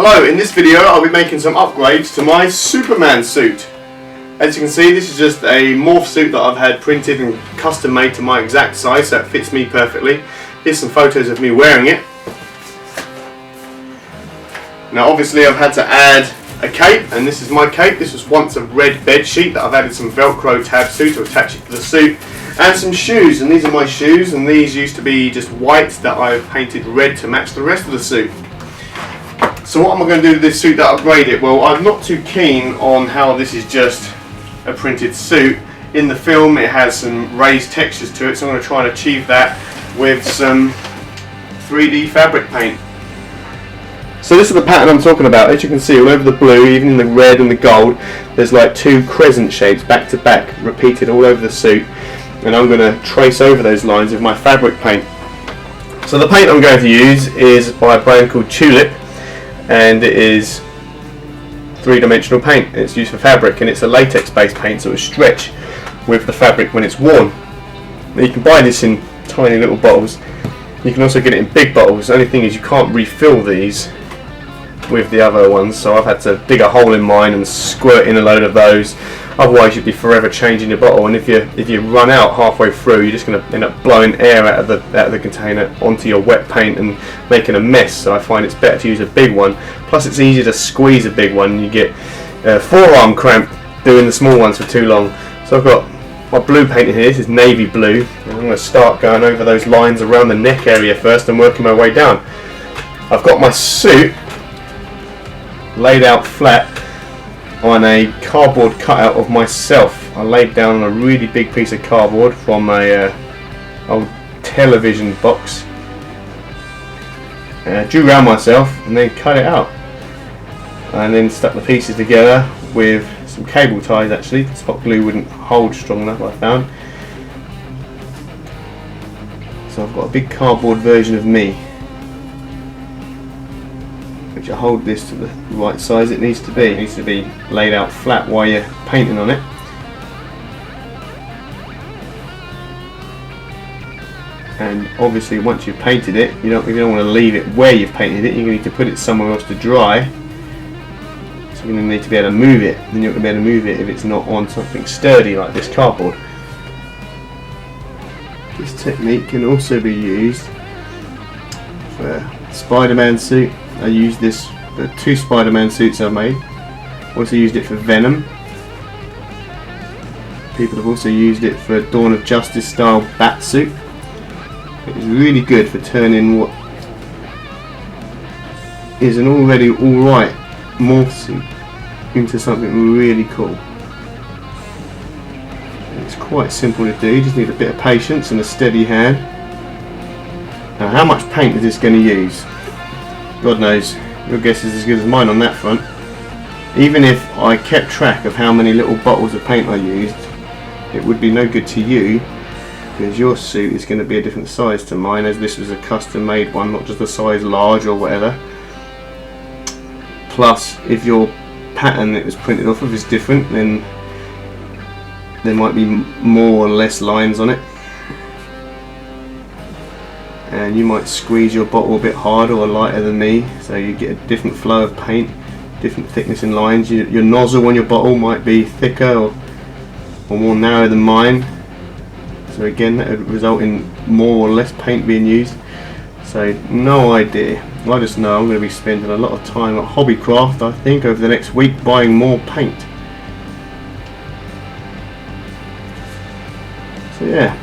Hello, in this video I'll be making some upgrades to my Superman suit. As you can see, this is just a morph suit that I've had printed and custom made to my exact size, so it fits me perfectly. Here's some photos of me wearing it. Now obviously I've had to add a cape, and this is my cape. This was once a red bed sheet that I've added some Velcro tabs to attach it to the suit, and some shoes, and these are my shoes, and these used to be just white that I've painted red to match the rest of the suit. So what am I going to do to this suit to upgrade it? Well, I'm not too keen on how this is just a printed suit. In the film it has some raised textures to it, so I'm going to try and achieve that with some 3D fabric paint. So this is the pattern I'm talking about. As you can see, all over the blue, even in the red and the gold, there's like two crescent shapes back to back repeated all over the suit, and I'm going to trace over those lines with my fabric paint. So the paint I'm going to use is by a brand called Tulip, and it is three-dimensional paint. It's used for fabric, and it's a latex based paint, so it will stretch with the fabric when it's worn. Now you can buy this in tiny little bottles. You can also get it in big bottles. The only thing is you can't refill these with the other ones, so I've had to dig a hole in mine and squirt in a load of those. Otherwise you'd be forever changing your bottle, and if you run out halfway through, you're just going to end up blowing air out of the container onto your wet paint and making a mess. So I find it's better to use a big one. Plus it's easier to squeeze a big one. You get forearm cramp doing the small ones for too long. So I've got my blue paint in here. This is navy blue, and I'm going to start going over those lines around the neck area first and working my way down. I've got my suit laid out flat on a cardboard cutout of myself. I laid down on a really big piece of cardboard from a old television box, drew around myself and then cut it out, and then stuck the pieces together with some cable ties. Actually, this hot glue wouldn't hold strong enough, I found. So I've got a big cardboard version of me, which I hold this to the right size it needs to be. It needs to be laid out flat while you're painting on it. And obviously once you've painted it, you don't want to leave it where you've painted it. You're going to need to put it somewhere else to dry. So you're going to need to be able to move it. And you're not going to be able to move it if it's not on something sturdy like this cardboard. This technique can also be used for a Spider-Man suit. I used this for 2 Spider-Man suits I've made. Also used it for Venom. People have also used it for a Dawn of Justice style bat suit. It is really good for turning what is an already alright morph suit into something really cool. It's quite simple to do. You just need a bit of patience and a steady hand. Now, how much paint is this going to use? God knows. Your guess is as good as mine on that front. Even if I kept track of how many little bottles of paint I used, it would be no good to you, because your suit is going to be a different size to mine, as this was a custom made one, not just a size large or whatever. Plus, if your pattern that it was printed off of is different, then there might be more or less lines on it, and you might squeeze your bottle a bit harder or lighter than me, so you get a different flow of paint, different thickness in lines. Your nozzle on your bottle might be thicker or more narrow than mine, so again that would result in more or less paint being used. So no idea. I just know I'm going to be spending a lot of time at Hobbycraft, I think, over the next week buying more paint. So yeah,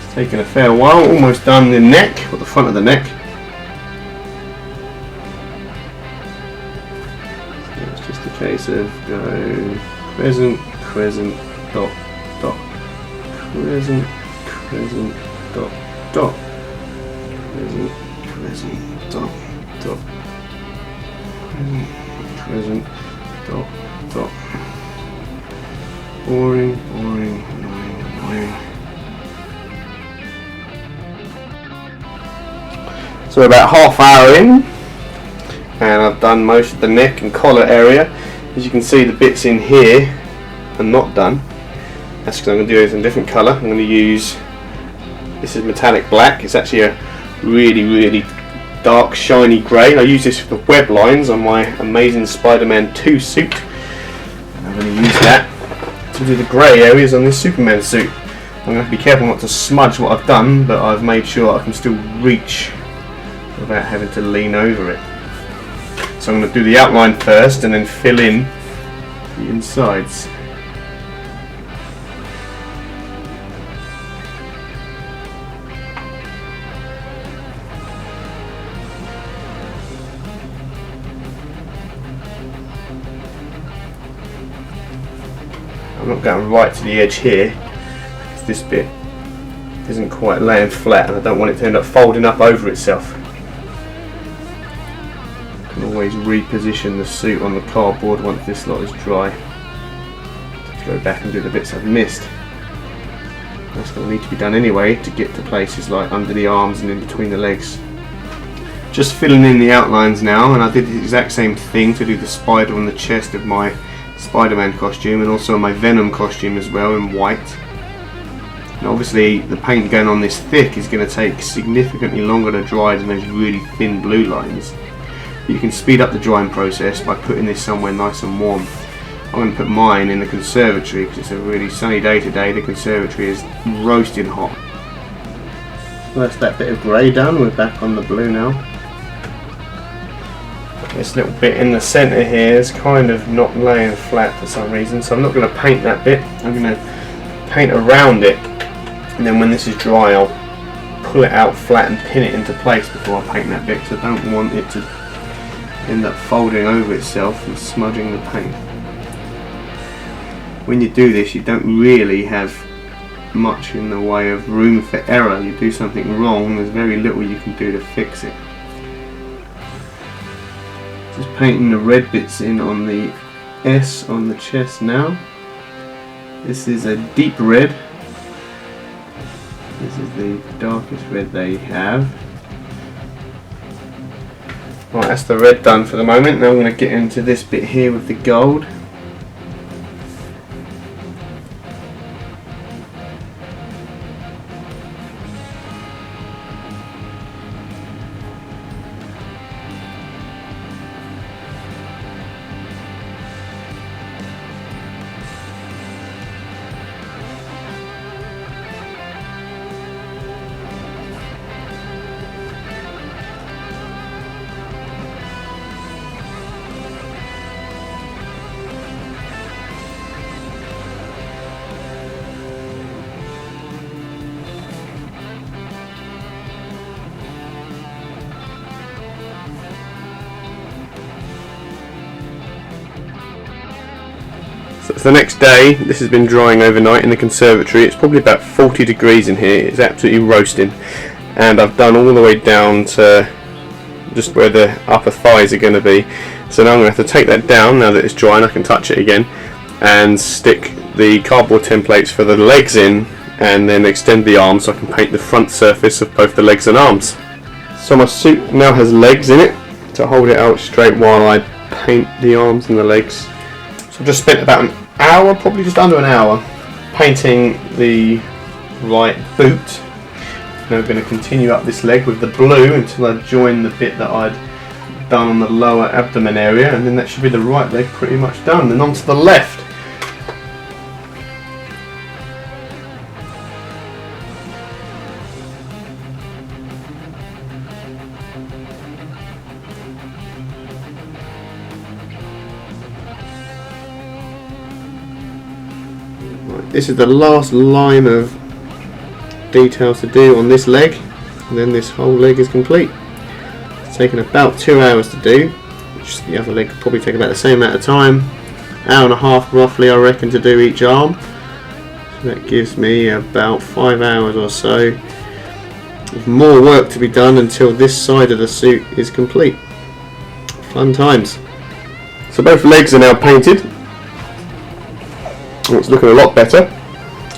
it's taken a fair while. Almost done the neck, or the front of the neck. So it's just a case of go crescent, crescent, dot, dot, crescent, crescent, dot, dot, crescent, crescent, dot, dot, crescent, crescent, dot, dot. Boring, boring, annoying, annoying. So we're about half hour in, and I've done most of the neck and collar area. As you can see, the bits in here are not done. That's because I'm going to do it in a different colour. I'm going to use, this is metallic black. It's actually a really dark shiny grey. I use this for the web lines on my Amazing Spider-Man 2 suit. I'm going to use that to do the grey areas on this Superman suit. I'm going to have to be careful not to smudge what I've done, but I've made sure I can still reach without having to lean over it. So I'm going to do the outline first and then fill in the insides. I'm not going right to the edge here because this bit isn't quite laying flat and I don't want it to end up folding up over itself. I can always reposition the suit on the cardboard once this lot is dry. Just go back and do the bits I've missed. That's going to need to be done anyway to get to places like under the arms and in between the legs. Just filling in the outlines now, and I did the exact same thing to do the spider on the chest of my Spider-Man costume and also my Venom costume as well in white. And obviously the paint going on this thick is going to take significantly longer to dry than those really thin blue lines. But you can speed up the drying process by putting this somewhere nice and warm. I'm going to put mine in the conservatory because it's a really sunny day today. The conservatory is roasting hot. So that's that bit of grey done. We're back on the blue now. This little bit in the centre here is kind of not laying flat for some reason, so I'm not going to paint that bit. I'm going to paint around it, and then when this is dry I'll pull it out flat and pin it into place before I paint that bit, because I don't want it to end up folding over itself and smudging the paint. When you do this you don't really have much in the way of room for error. You do something wrong, there's very little you can do to fix it. Just painting the red bits in on the S on the chest now. This is a deep red. This is the darkest red they have. Right, that's the red done for the moment. Now I'm going to get into this bit here with the gold. So it's the next day. This has been drying overnight in the conservatory. It's probably about 40 degrees in here. It's absolutely roasting, and I've done all the way down to just where the upper thighs are going to be. So now I'm going to have to take that down now that it's dry and I can touch it again, and stick the cardboard templates for the legs in, and then extend the arms so I can paint the front surface of both the legs and arms. So my suit now has legs in it to hold it out straight while I paint the arms and the legs. So I've just spent about an hour, probably just under an hour, painting the right boot. Now I'm going to continue up this leg with the blue until I join the bit that I'd done on the lower abdomen area, and then that should be the right leg pretty much done. Then on to the left. This is the last line of details to do on this leg, and then this whole leg is complete. It's taken about 2 hours to do, which the other leg could probably take about the same amount of time. Hour and a half roughly I reckon to do each arm. So that gives me about 5 hours or so. There's more work to be done until this side of the suit is complete. Fun times. So both legs are now painted. It's looking a lot better.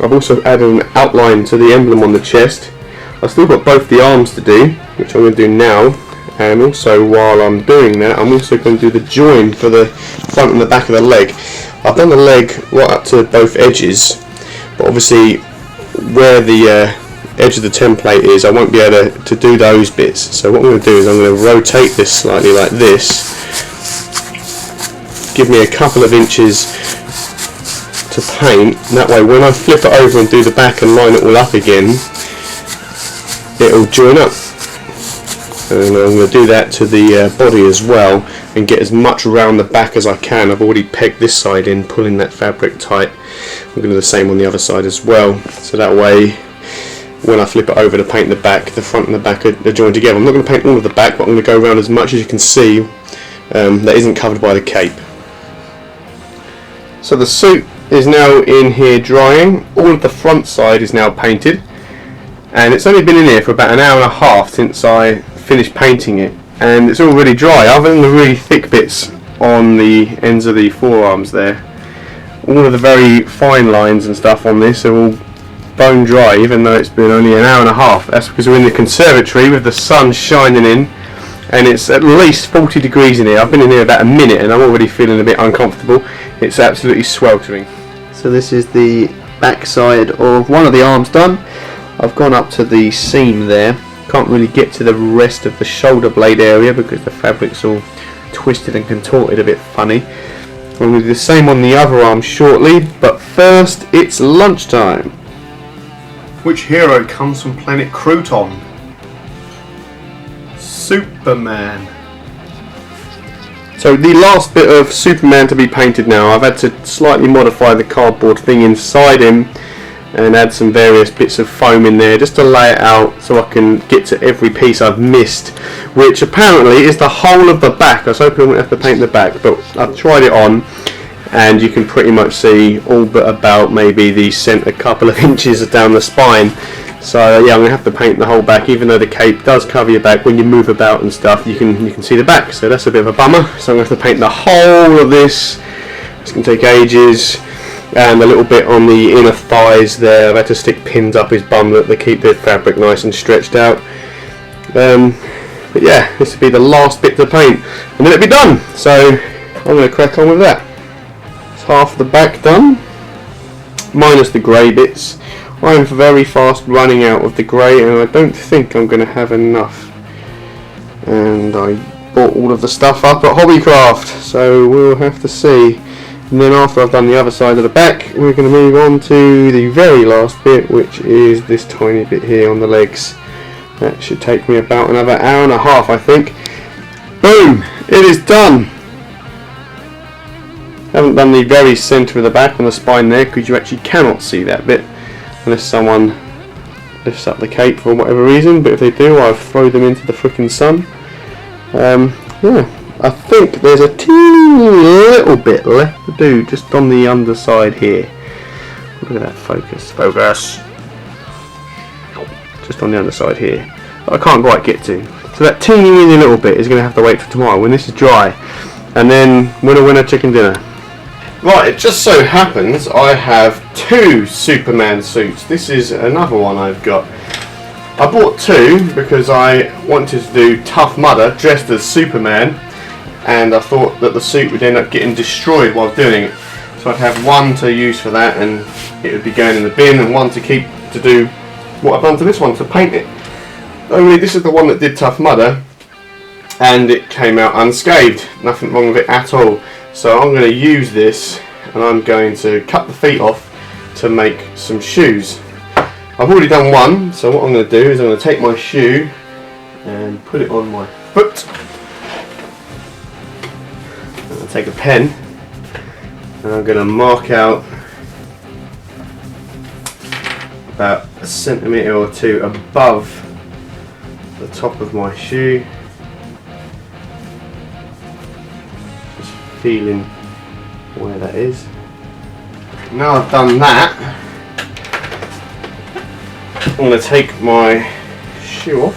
I've also added an outline to the emblem on the chest. I've still got both the arms to do, which I'm going to do now, and also while I'm doing that I'm also going to do the join for the front and the back of the leg. I've done the leg right up to both edges, but obviously where the edge of the template is, I won't be able to do those bits. So what I'm going to do is I'm going to rotate this slightly like this, give me a couple of inches to paint, and that way when I flip it over and do the back and line it all up again, it'll join up. And I'm going to do that to the body as well, and get as much around the back as I can. I've already pegged this side in, pulling that fabric tight. I'm going to do the same on the other side as well, so that way when I flip it over to paint the back, the front and the back are joined together. I'm not going to paint all of the back, but I'm going to go around as much as you can see that isn't covered by the cape. So the suit is now in here drying. All of the front side is now painted, and it's only been in here for about an hour and a half since I finished painting it, and it's already dry other than the really thick bits on the ends of the forearms there. All of the very fine lines and stuff on this are all bone dry, even though it's been only an hour and a half. That's because we're in the conservatory with the sun shining in, and it's at least 40 degrees in here. I've been in here about a minute and I'm already feeling a bit uncomfortable. It's absolutely sweltering. So this is the back side of one of the arms done. I've gone up to the seam there. Can't really get to the rest of the shoulder blade area because the fabric's all twisted and contorted a bit funny. We'll do the same on the other arm shortly, but first it's lunchtime. Which hero comes from planet Crouton? Superman. So the last bit of Superman to be painted now. I've had to slightly modify the cardboard thing inside him and add some various bits of foam in there just to lay it out so I can get to every piece I've missed, which apparently is the whole of the back. I was hoping I wouldn't have to paint the back, but I've tried it on and you can pretty much see all but about maybe the centre couple of inches down the spine. So yeah, I'm going to have to paint the whole back, even though the cape does cover your back. When you move about and stuff, you can see the back, so that's a bit of a bummer. So I'm going to have to paint the whole of this. It's going to take ages. And a little bit on the inner thighs there. I've had to stick pins up his bum that they keep the fabric nice and stretched out. But yeah, this will be the last bit to paint and then it'll be done. So I'm going to crack on with that. It's half the back done, minus the grey bits. I'm very fast running out of the grey and I don't think I'm going to have enough. And I bought all of the stuff up at Hobbycraft, so we'll have to see. And then after I've done the other side of the back, we're going to move on to the very last bit, which is this tiny bit here on the legs. That should take me about another hour and a half, I think. Boom! It is done! Haven't done the very centre of the back on the spine there, because you actually cannot see that bit unless someone lifts up the cape for whatever reason, but if they do, I'll throw them into the frickin' sun. Yeah. I think there's a teeny little bit left to do just on the underside here. Look at that focus. Just on the underside here. That I can't quite get to. So that teeny weeny little bit is going to have to wait for tomorrow when this is dry. And then winner chicken dinner. Right, it just so happens I have two Superman suits. This is another one I've got. I bought two because I wanted to do Tough Mudder dressed as Superman. And I thought that the suit would end up getting destroyed while doing it. So I'd have one to use for that and it would be going in the bin, and one to keep to do what I've done to this one, to paint it. Only this is the one that did Tough Mudder and it came out unscathed. Nothing wrong with it at all. So I'm going to use this and I'm going to cut the feet off to make some shoes. I've already done one, so what I'm going to do is I'm going to take my shoe and put it on my foot. Take a pen and I'm going to mark out about a centimetre or two above the top of my shoe, just feeling where that is. Now I've done that, I'm going to take my shoe off,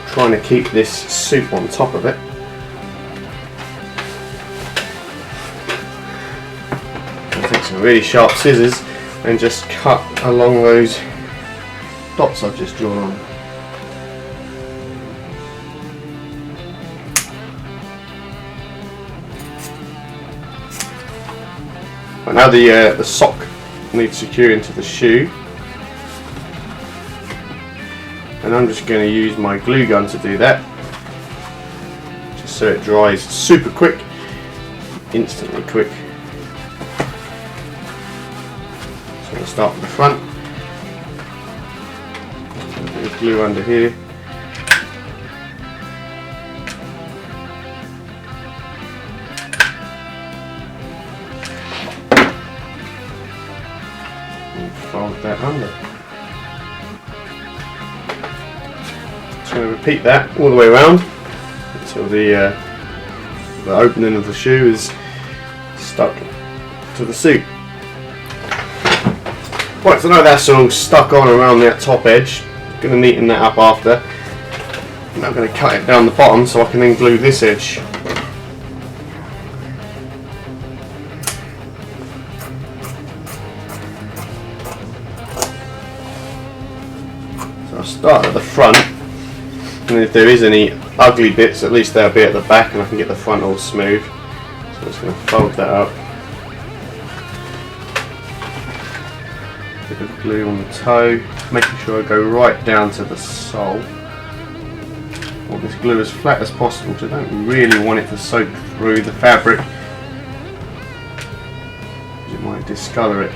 trying to keep this suit on top of it. Take some really sharp scissors and just cut along those dots I've just drawn on. Right, now the sock needs securing to the shoe, and I'm just going to use my glue gun to do that, just so it dries super quick, instantly quick. So I'll start with the front, just put a bit of glue under here. Fold that under. Just going to repeat that all the way around until the opening of the shoe is stuck to the suit. Right, so now that's all stuck on around that top edge, I'm going to neaten that up after. And I'm going to cut it down the bottom so I can then glue this edge. I'll start at the front, and if there is any ugly bits, at least they'll be at the back and I can get the front all smooth. So I'm just going to fold that up. Bit of glue on the toe, making sure I go right down to the sole. I want this glue as flat as possible, because I don't really want it to soak through the fabric, because it might discolour it.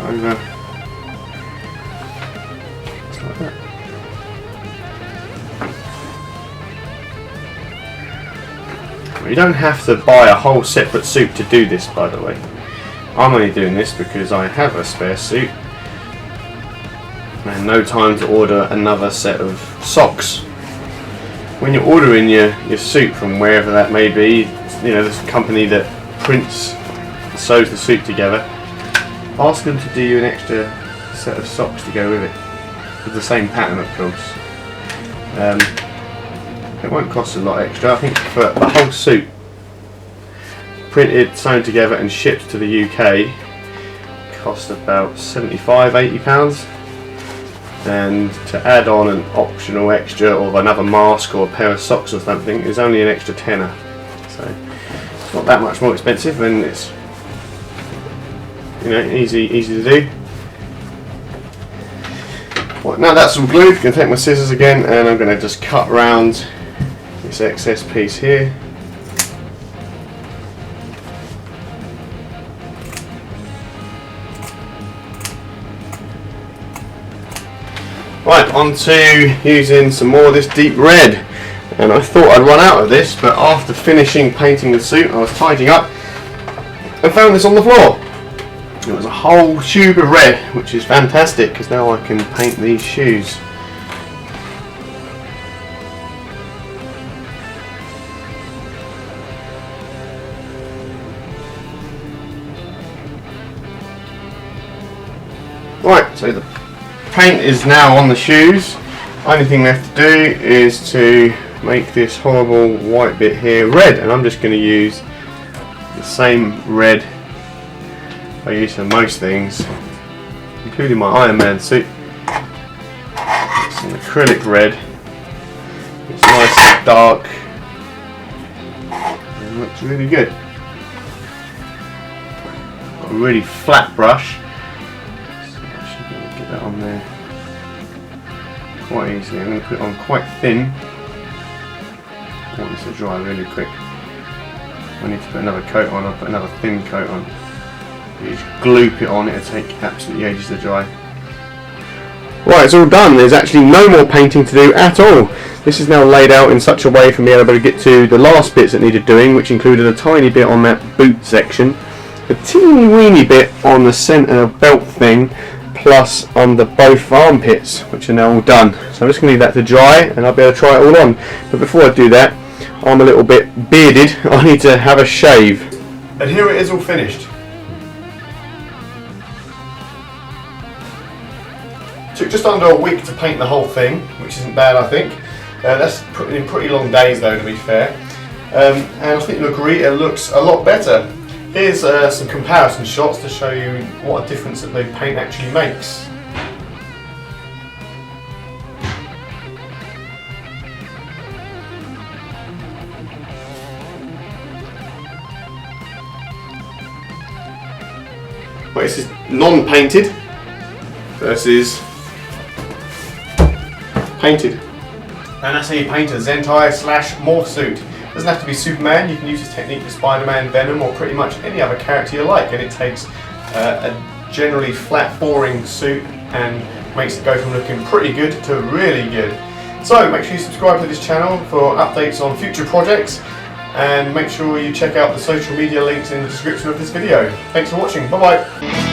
Over. Just like that. Well, you don't have to buy a whole separate suit to do this, by the way. I'm only doing this because I have a spare suit and no time to order another set of socks. When you're ordering your suit from wherever that may be, you know, this company that prints, sews the suit together, ask them to do you an extra set of socks to go with it, with the same pattern of course. It won't cost a lot extra. I think for the whole suit, printed, sewn together and shipped to the UK, cost about £75–80, and to add on an optional extra of another mask or a pair of socks or something is only an extra tenner. So it's not that much more expensive, and it's, you know, easy to do. Right, now that's all glued, I'm going to take my scissors again and I'm going to just cut round this excess piece here. Right, on to using some more of this deep red, and I thought I'd run out of this, but after finishing painting the suit I was tidying up and found this on the floor. It was a whole tube of red, which is fantastic because now I can paint these shoes. Right, so the paint is now on the shoes. Only thing left to do is to make this horrible white bit here red, and I'm just going to use the same red I use for most things, including my Iron Man suit. It's an acrylic red. It's nice and dark and looks really good. Got a really flat brush, so I should be able to get that on there quite easily. I'm going to put it on quite thin. I want this to dry really quick. I need to put another coat on. I'll put another thin coat on. You just gloop it on, it'll take absolutely ages to dry. Right, it's all done. There's actually no more painting to do at all. This is now laid out in such a way for me to be able to get to the last bits that needed doing, which included a tiny bit on that boot section, a teeny weeny bit on the centre belt thing, plus on the both armpits, which are now all done. So I'm just going to leave that to dry and I'll be able to try it all on. But before I do that, I'm a little bit bearded. I need to have a shave. And here it is all finished. Took just under a week to paint the whole thing, which isn't bad, I think. That's in pretty long days though, to be fair. And I think it looks a lot better. Here's some comparison shots to show you what a difference that the paint actually makes. Well, this is non-painted versus painted. And that's how you paint a Zentai / Morph suit. It doesn't have to be Superman, you can use this technique for Spider-Man, Venom, or pretty much any other character you like, and it takes a generally flat, boring suit and makes it go from looking pretty good to really good. So make sure you subscribe to this channel for updates on future projects, and make sure you check out the social media links in the description of this video. Thanks for watching, bye bye!